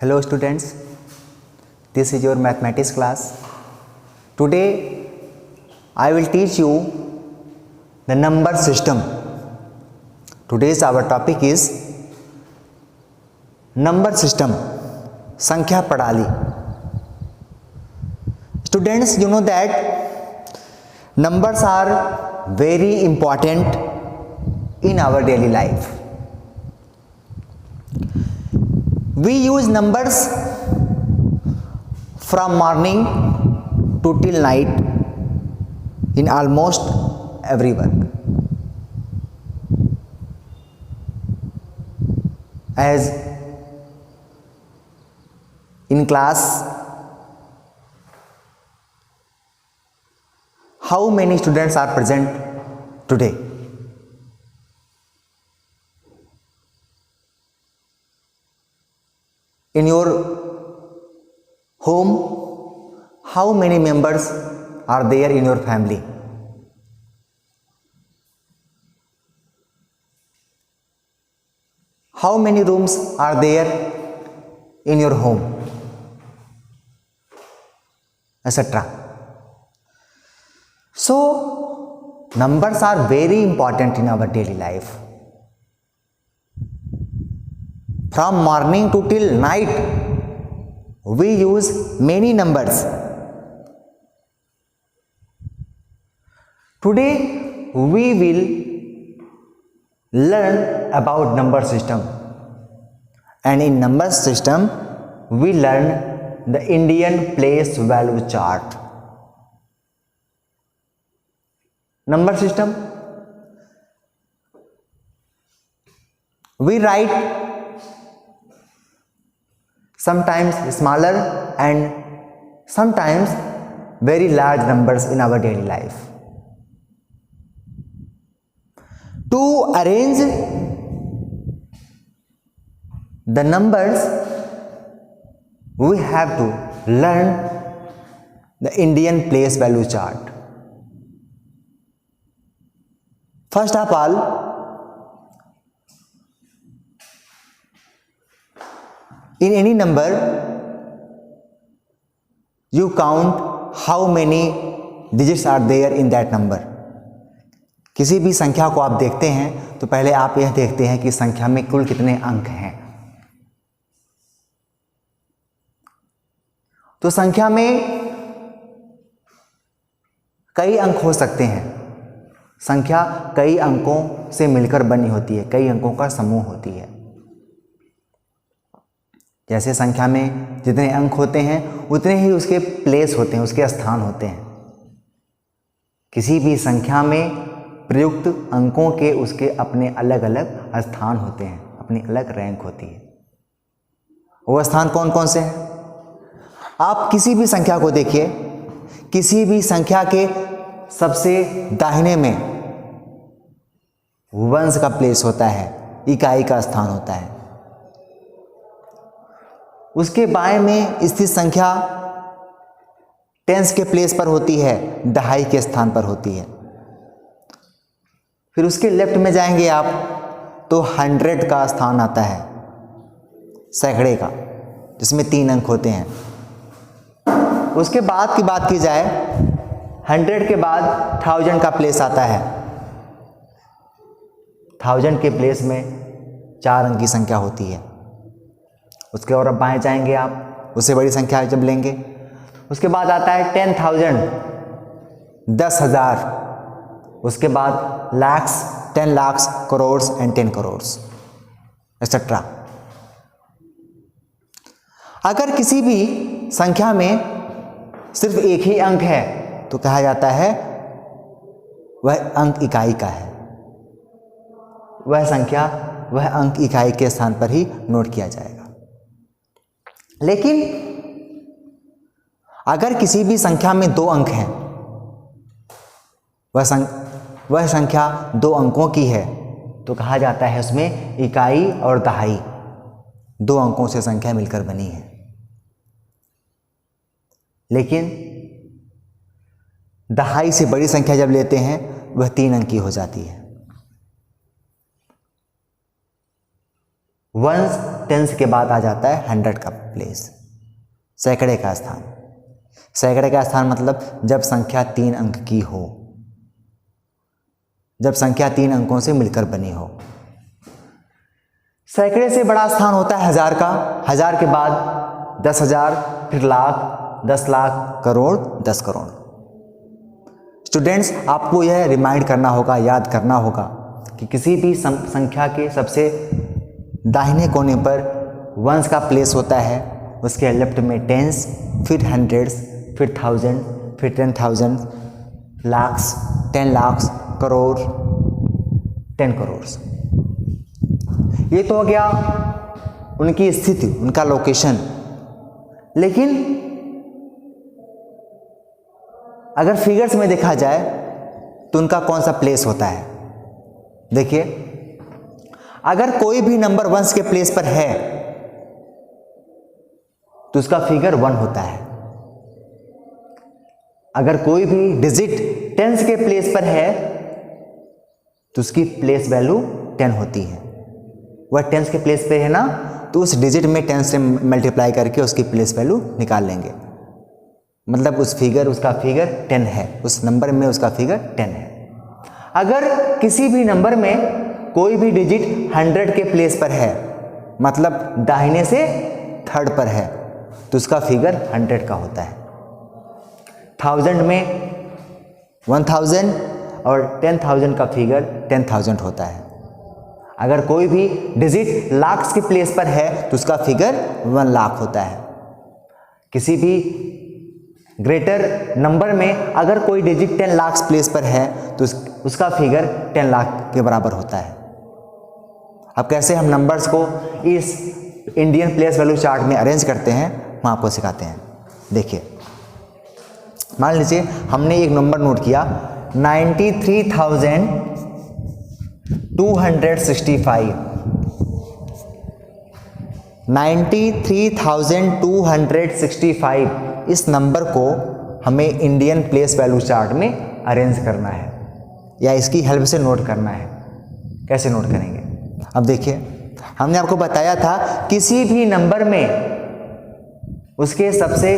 Hello students, this is your mathematics class. Today I will teach you the number system. Today's our topic is number system, संख्या प्रणाली. Students, you know that numbers are very important in our daily life. We use numbers from morning to till night in almost every work. As in class, how many students are present today? In your home, how many members are there in your family? How many rooms are there in your home? Etc. So, numbers are very important in our daily life. From morning to till night, we use many numbers. Today, we will learn about number system. And in number system, we learn the Indian place value chart. Number system, we write sometimes smaller and sometimes very large numbers in our daily life. To arrange the numbers, we have to learn the Indian place value chart. First of all, in any number, you count how many digits are there in that number. किसी भी संख्या को आप देखते हैं तो पहले आप यह देखते हैं कि संख्या में कुल कितने अंक हैं. तो संख्या में कई अंक हो सकते हैं. संख्या कई अंकों से मिलकर बनी होती है, कई अंकों का समूह होती है. जैसे संख्या में जितने अंक होते हैं उतने ही उसके प्लेस होते हैं, उसके स्थान होते हैं. किसी भी संख्या में प्रयुक्त अंकों के उसके अपने अलग अलग स्थान होते हैं, अपनी अलग रैंक होती है. वो स्थान कौन कौन से हैं? आप किसी भी संख्या को देखिए, किसी भी संख्या के सबसे दाहिने में वंश का प्लेस होता है, इकाई का स्थान होता है. उसके बाएं में स्थित संख्या टेंस के प्लेस पर होती है, दहाई के स्थान पर होती है. फिर उसके लेफ्ट में जाएंगे आप तो 100 का स्थान आता है, सैकड़े का, जिसमें 3 अंक होते हैं. उसके बाद की बात की जाए, 100 के बाद 1000 का प्लेस आता है. 1000 के प्लेस में 4 अंक की संख्या होती है. उसके और अब बाएं जाएंगे आप, उससे बड़ी संख्या जब लेंगे, उसके बाद आता है 10,000, 10,000. उसके बाद lakhs, 10 lakhs, crores and 10 crores, etc. अगर किसी भी संख्या में सिर्फ एक ही अंक है तो कहा जाता है वह अंक इकाई का है. वह संख्या, वह अंक इकाई के स्थान पर ही नोट किया जाएगा. लेकिन अगर किसी भी संख्या में 2 अंक हैं, वह संख्या 2 अंकों की है तो कहा जाता है उसमें इकाई और दहाई, 2 अंकों से संख्या मिलकर बनी है. लेकिन दहाई से बड़ी संख्या जब लेते हैं वह 3 अंक की हो जाती है. वंश टेंस के बाद आ जाता है 100 का प्लेस, सैकड़े का स्थान। सैकड़े का स्थान मतलब जब संख्या 3 अंक की हो, जब संख्या 3 अंकों से मिलकर बनी हो। सैकड़े से बड़ा स्थान होता है 1000 का, 1000 के बाद 10,000, फिर लाख, 10 लाख, करोड़, 10 करोड़। स्टूडेंट्स, आपको यह रिमाइंड करना होगा, याद करना होगा कि किसी भी संख्या के सबसे दाहिने कोने पर वंस का प्लेस होता है, उसके लेफ्ट में टेंस, फिर हंड्रेड्स, फिर थाउजेंड, फिर 10,000, लाख्स, 10 लाख्स, करोड़, 10 करोड़। ये तो हो गया उनकी स्थिति, उनका लोकेशन। लेकिन अगर फिगर्स में देखा जाए तो उनका कौन सा प्लेस होता है? देखिए, अगर कोई भी नंबर वंस के प्लेस पर है तो उसका फिगर 1 होता है। अगर कोई भी डिजिट टेंस के प्लेस पर है तो उसकी प्लेस वैल्यू 10 होती है। वह टेंस के प्लेस पे है ना, तो उस डिजिट में 10 से मल्टीप्लाई करके उसकी प्लेस वैल्यू निकाल लेंगे। मतलब उसका फिगर 10 है, उस नंबर में उसका फिगर 10 है। अगर किसी भी नंबर में कोई भी डिजिट 100 के प्लेस पर है, मतलब दाहिने से थर्ड पर है, तो उसका फिगर 100 का होता है। 1000 में 1000 और 10,000 का फिगर 10,000 होता है। अगर कोई भी डिजिट लाख्स के प्लेस पर है तो उसका फिगर 1 लाख होता है। किसी भी ग्रेटर नंबर में अगर कोई डिजिट 10 लाख प्लेस पर है तो उसका फिगर 10 लाख के बराबर होता है। अब कैसे हम नंबर्स को इस इंडियन प्लेस वैल्यू चार्ट में अरेंज करते हैं, हम आपको सिखाते हैं। देखिए, मान लीजिए हमने एक नंबर नोट किया 93,265। 93,265 इस नंबर को हमें इंडियन प्लेस वैल्यू चार्ट में अरेंज करना है या इसकी हेल्प से नोट करना है। कैसे नोट करेंगे? अब देखिए, हमने आपको बताया था किसी भी नंबर में उसके सबसे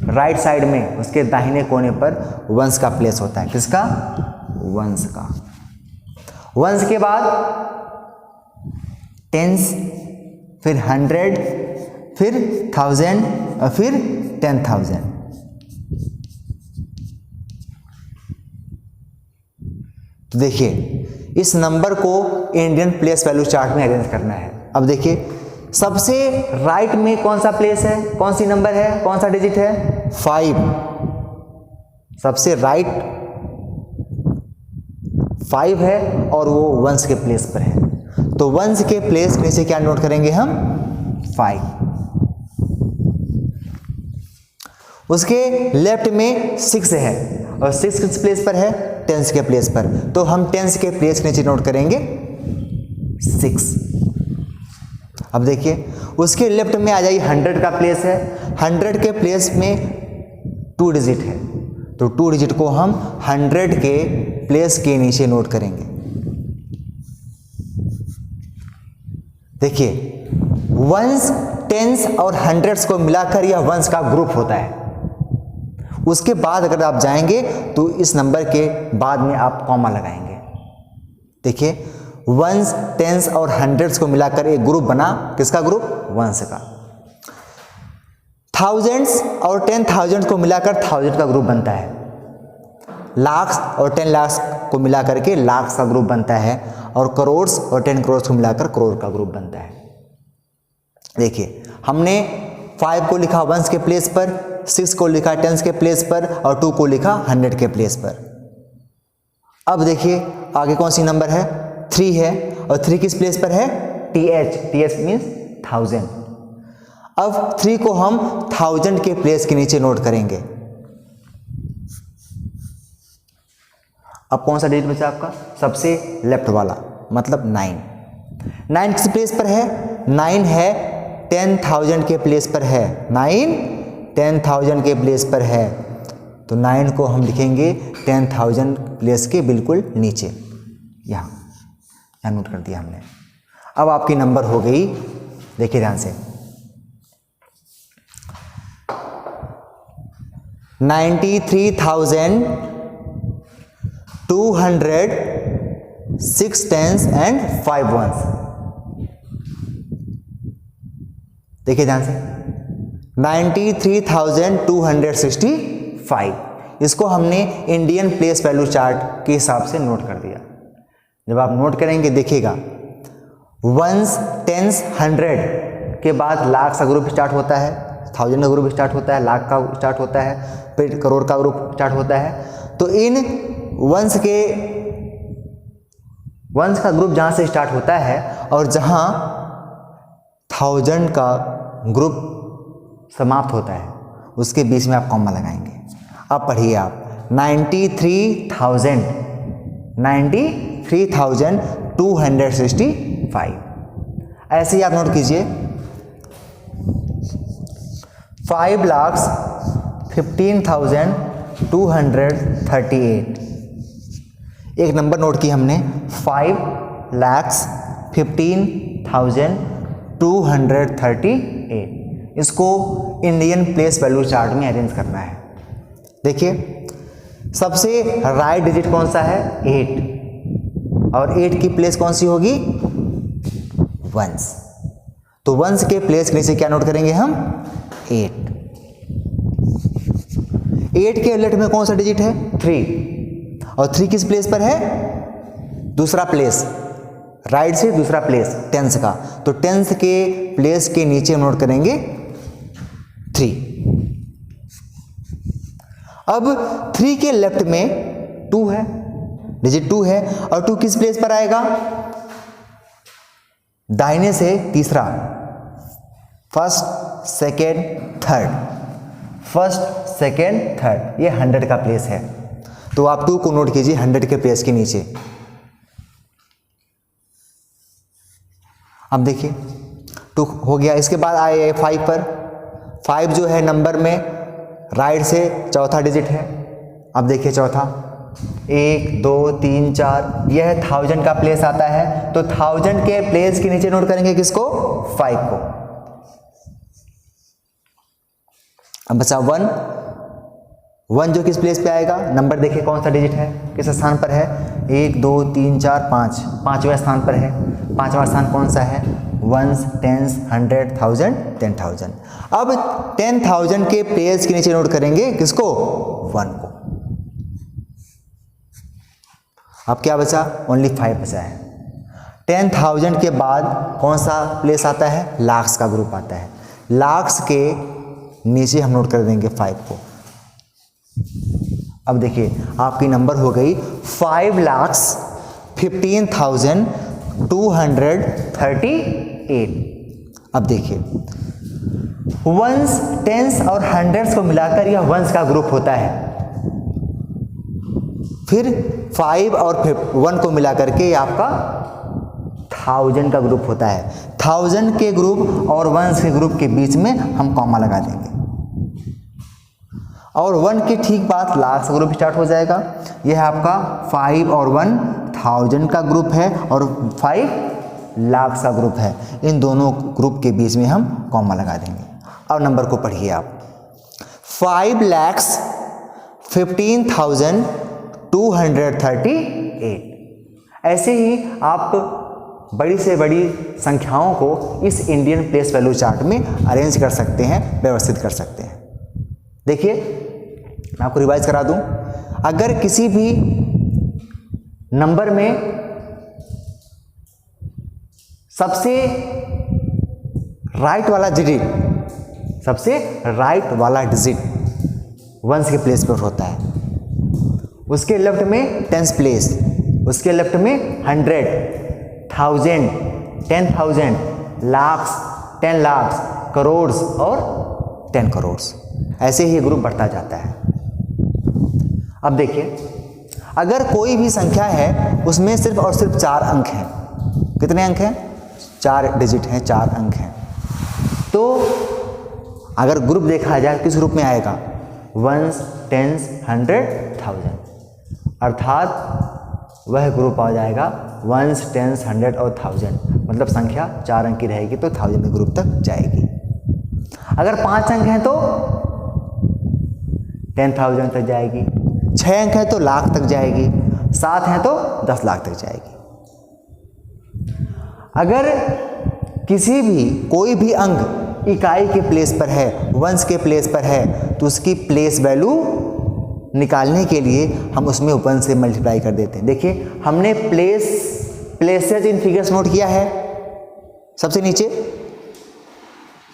राइट साइड में, उसके दाहिने कोने पर वंस का प्लेस होता है। किसका? वंस का। वंस के बाद टेंस, फिर 100, फिर 1000 और फिर 10,000। तो देखिए, इस नंबर को इंडियन प्लेस वैल्यू चार्ट में अरेंज करना है। अब देखिए, सबसे राइट में कौन सा प्लेस है, कौन सी नंबर है, कौन सा डिजिट है? 5। सबसे राइट 5 है और वो वंस के प्लेस पर है, तो वंस के प्लेस नीचे क्या नोट करेंगे हम? 5। उसके लेफ्ट में 6 है और 6 किस प्लेस पर है? टेंस के प्लेस पर, तो हम टेंस के प्लेस नीचे नोट करेंगे 6। अब देखिए, उसके लेफ्ट में आ जाइए 100 का प्लेस है। 100 के प्लेस में 2 डिजिट है, तो 2 डिजिट को हम 100 के प्लेस के नीचे नोट करेंगे। देखिए, वंस, टेंस और हंड्रेड्स को मिलाकर यह वंस का ग्रुप होता है। उसके बाद अगर आप जाएंगे तो इस नंबर के बाद में आप कॉमा लगाएंगे। देखिए, वंस, टेंस और हंड्रेड्स को मिलाकर एक ग्रुप बना। किसका ग्रुप? वंस का। थाउजेंड्स और 10,000 को मिलाकर 1000 का ग्रुप बनता है। लाख्स और 10 लाख्स को मिलाकर के लाख्स का ग्रुप बनता है, और करोड़ और 10 करोड़ को मिलाकर करोड़ का ग्रुप बनता है। देखिए, हमने 5 को लिखा वंस के प्लेस पर, 6 को लिखा टेंस के प्लेस पर और 2 को लिखा 100 के प्लेस पर। अब देखिए आगे कौन सी नंबर है? 3 है, और 3 किस प्लेस पर है? TH means 1000। अब 3 को हम 1000 के प्लेस के नीचे नोट करेंगे। अब कौन सा डिजिट बचा आपका? सबसे लेफ्ट वाला, मतलब 9। 9 किस प्लेस पर है? 9 है 10,000 के प्लेस पर है। 9 10,000 के प्लेस पर है, तो 9 को हम लिखेंगे 10,000 प्लेस के बिल्कुल नीचे, यहाँ नोट कर दिया हमने। अब आपकी नंबर हो गई देखिए ध्यान से, 93,206 tens and 5 ones। देखिए ध्यान से, 93,265, इसको हमने इंडियन प्लेस वैल्यू चार्ट के हिसाब से नोट कर दिया। जब आप नोट करेंगे देखिएगा, वंस, टेंस, 100 के बाद लाख का ग्रुप स्टार्ट होता है, 1000 का ग्रुप स्टार्ट होता है, लाख का स्टार्ट होता है, फिर करोड़ का ग्रुप स्टार्ट होता है। तो इन वंस का ग्रुप जहाँ से स्टार्ट होता है और जहाँ 1000 का ग्रुप समाप्त होता है उसके बीच में आप कॉमा लगाएंगे। अब पढ़िए आप, 93,265, ऐसे ही आप नोट कीजिए, 5,15,238। एक नंबर नोट की हमने, 5,15,238। इसको इंडियन प्लेस वैल्यू चार्ट में अरेंज करना है। देखिए, सबसे राइट डिजिट कौन सा है? 8, और 8 की प्लेस कौन सी होगी? वंस। तो वंस के प्लेस के नीचे क्या नोट करेंगे हम? 8। 8 के लेफ्ट में कौन सा डिजिट है? 3, और 3 किस प्लेस पर है? दूसरा प्लेस, राइट से दूसरा प्लेस, टेंस का। तो टेंस के प्लेस के नीचे नोट करेंगे 3। अब 3 के लेफ्ट में 2 है, डिजिट 2 है, और 2 किस प्लेस पर आएगा? दाहिने से तीसरा, first, second, third, first, second, third, ये 100 का प्लेस है। तो आप 2 को नोट कीजिए 100 के प्लेस के नीचे। अब देखिए 2 हो गया। इसके बाद आए 5 पर। 5 जो है नंबर में राइट से चौथा डिजिट है। अब देखिए चौथा, 1, 2, 3, 4, यह 1000 का प्लेस आता है। तो 1000 के प्लेस के नीचे नोट करेंगे किसको? 5 को। अब बचा 1। 1 जो किस प्लेस पे आएगा? नंबर देखिए कौन सा डिजिट है, किस स्थान पर है? 1, 2, 3, 4, 5, 5वें स्थान पर है। 5वां स्थान कौन सा है? Ones, tens, 100, 1000, 10,000। अब 10,000 के प्लेस के नीचे नोट करेंगे किसको? 1 को। अब क्या बचा? ओनली 5 बचा है। 10,000 के बाद कौन सा प्लेस आता है? लाख्स का ग्रुप आता है। लाख्स के नीचे हम नोट कर देंगे 5 को। अब देखिए आपकी नंबर हो गई 5,15,238। अब देखिए वंस, टेंस और हंड्रेड्स को मिलाकर यह वंस का ग्रुप होता है। फिर 5 और 1 को मिलाकर के आपका 1000 का ग्रुप होता है। 1000 के ग्रुप और वंस के ग्रुप के बीच में हम कॉमा लगा देंगे, और 1 की ठीक बाद लाख का ग्रुप स्टार्ट हो जाएगा। यह है आपका 5 और 1 1000 का ग्रुप है, और 5 लाख का ग्रुप है। इन दोनों ग्रुप के बीच में हम कॉमा लगा देंगे। अब नंबर को पढ़िए आप, 5,15,238। ऐसे ही आप बड़ी से बड़ी संख्याओं को इस इंडियन प्लेस वैल्यू चार्ट में अरेंज कर सकते हैं, व्यवस्थित कर सकते हैं। देखिए मैं आपको रिवाइज करा दूं, अगर किसी भी नंबर में सबसे राइट वाला डिजिट वंस के प्लेस पर होता है, उसके लेफ्ट में टेंस प्लेस, उसके लेफ्ट में 100, 1000, 10,000, लाख्स, 10 लाख, करोड़ और 10 करोड़। ऐसे ही ग्रुप बढ़ता जाता है। अब देखिए अगर कोई भी संख्या है उसमें सिर्फ और सिर्फ 4 अंक हैं। कितने अंक हैं? 4 डिजिट हैं, 4 अंक हैं। तो अगर ग्रुप देखा जाए किस ग्रुप में आएगा? Ones, tens, 100, 1000। अर्थात वह ग्रुप आ जाएगा वंस, टेंस, 100 और 1000, मतलब संख्या 4 अंक की रहेगी तो 1000 के ग्रुप तक जाएगी। अगर 5 अंक हैं तो 10,000 तक जाएगी, 6 अंक है तो लाख तक जाएगी, 7 हैं तो 10 लाख तक जाएगी। अगर किसी भी कोई भी अंक इकाई के प्लेस पर है, वंस के प्लेस पर है, तो उसकी प्लेस वैल्यू निकालने के लिए हम उसमें 1 से मल्टीप्लाई कर देते हैं। देखिए हमने प्लेसेज इन फिगर्स नोट किया है, सबसे नीचे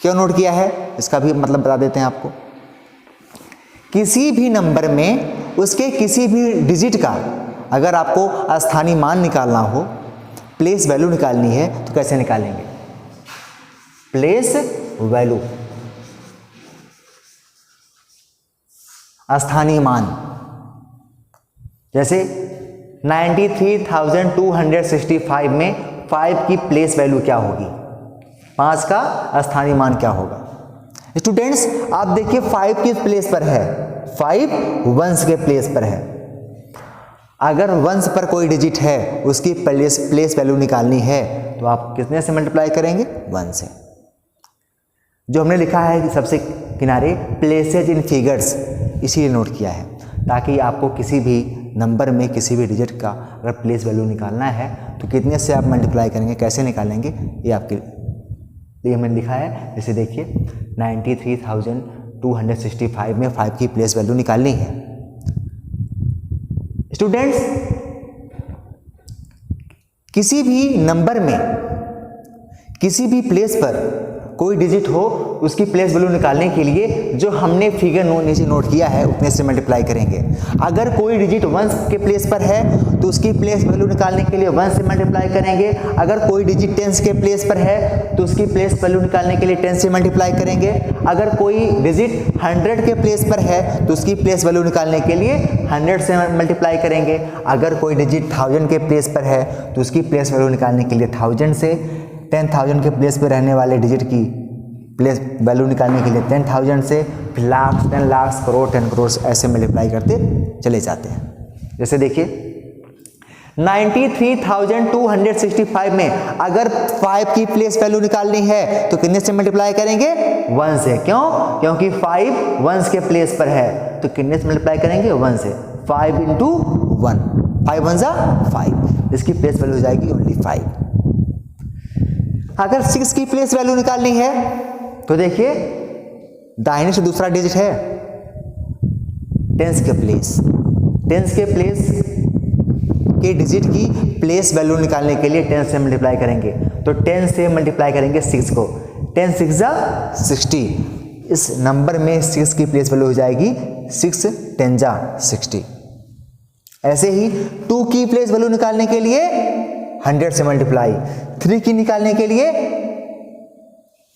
क्यों नोट किया है इसका भी मतलब बता देते हैं आपको। किसी भी नंबर में उसके किसी भी डिजिट का अगर आपको स्थानीय मान निकालना हो, प्लेस वैल्यू निकालनी है, तो कैसे निकालेंगे? प्लेस वैल्यू, स्थानीय मान। जैसे 93,265 में 5 की प्लेस वैल्यू क्या होगी, 5 का स्थानीय मान क्या होगा? स्टूडेंट्स आप देखिए 5 किस प्लेस पर है, 5 वंस के प्लेस पर है। अगर वंस पर कोई डिजिट है उसकी प्लेस वैल्यू निकालनी है तो आप कितने से मल्टीप्लाई करेंगे? 1 से। जो हमने लिखा है सबसे किनारे प्लेसेज इन फिगर्स, इसीलिए नोट किया है ताकि आपको किसी भी नंबर में किसी भी डिजिट का अगर प्लेस वैल्यू निकालना है तो कितने से आप मल्टीप्लाई करेंगे, कैसे निकालेंगे, ये आपके लिए मैंने लिखा है। जैसे देखिए 93,265 में 5 की प्लेस वैल्यू निकालनी है। स्टूडेंट्स किसी भी नंबर में किसी भी प्लेस पर कोई डिजिट हो उसकी प्लेस वैल्यू निकालने के लिए जो हमने फिगर नीचे नोट किया है उतने से मल्टीप्लाई करेंगे। अगर कोई डिजिट वंस के प्लेस पर है तो उसकी प्लेस वैल्यू निकालने के लिए 1 से मल्टीप्लाई करेंगे। अगर कोई डिजिट टेंस के प्लेस पर है तो उसकी प्लेस वैल्यू निकालने के लिए 10 से मल्टीप्लाई करेंगे। अगर कोई डिजिट 100 के प्लेस पर है तो उसकी प्लेस वैल्यू निकालने के लिए 100 से मल्टीप्लाई करेंगे। अगर कोई डिजिट 1000 के प्लेस पर है तो उसकी प्लेस वैल्यू निकालने के लिए 1000 से, 10,000 के प्लेस पर रहने वाले डिजिट की प्लेस वैल्यू निकालने के लिए 10,000 से, फिर लाख, 10 लाख, करोड़, 10 करोड़ ऐसे मल्टीप्लाई करते चले जाते हैं। जैसे देखिए 93,265 में अगर 5 की प्लेस वैल्यू निकालनी है तो कितने से मल्टीप्लाई करेंगे? 1 से। क्यों? क्योंकि 5 वंस के प्लेस पर है तो कितने से मल्टीप्लाई करेंगे? 1 से। 5 × 1, 5 1 = 5, इसकी प्लेस वैल्यू हो जाएगी ओनली 5। अगर 6 की प्लेस वैल्यू निकालनी है तो देखिए दाहिने से दूसरा डिजिट है टेंस के प्लेस, टेंस के प्लेस के डिजिट की प्लेस वैल्यू निकालने के लिए 10 से मल्टीप्लाई करेंगे। तो 10 से मल्टीप्लाई करेंगे 6 को, 10 6 = 60। इस नंबर में 6 की प्लेस वैल्यू हो जाएगी 6 10 = 60। ऐसे ही 2 की प्लेस वैल्यू निकालने के लिए 100 से मल्टीप्लाई, 3 की निकालने के लिए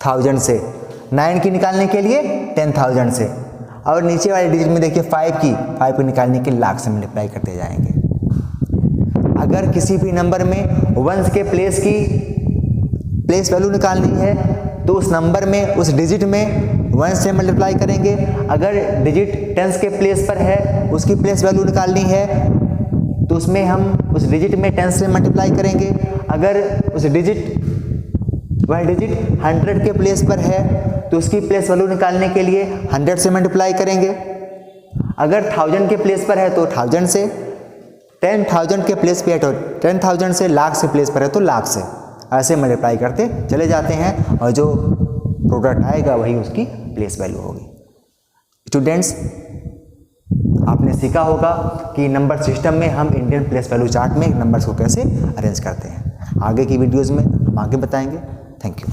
1000 से, 9 की निकालने के लिए 10,000 से, और नीचे वाले डिजिट में देखिए 5 को निकालने के लिए लाख से मल्टीप्लाई करते जाएंगे। अगर किसी भी नंबर में वंस के प्लेस की प्लेस वैल्यू निकालनी है तो उस नंबर में उस डिजिट में 1 से मल्टीप्लाई करेंगे। अगर डिजिट टेंस के प्लेस पर है उसकी प्लेस वैल्यू निकालनी है तो उसमें हम उस डिजिट में 10 से मल्टीप्लाई करेंगे। अगर उस वह डिजिट 100 के प्लेस पर है तो उसकी प्लेस वैल्यू निकालने के लिए 100 से मल्टीप्लाई करेंगे। अगर 1000 के प्लेस पर है तो 1000 से, 10,000 के प्लेस पे है तो 10,000 से, लाख से प्लेस पर है तो लाख से, ऐसे मल्टीप्लाई करते चले जाते हैं और जो प्रोडक्ट आएगा वही उसकी प्लेस वैल्यू होगी। स्टूडेंट्स आपने सीखा होगा कि नंबर सिस्टम में हम इंडियन प्लेस वैल्यू चार्ट में नंबर्स को कैसे अरेंज करते हैं। आगे की वीडियोज़ में हम आगे बताएंगे। Thank you.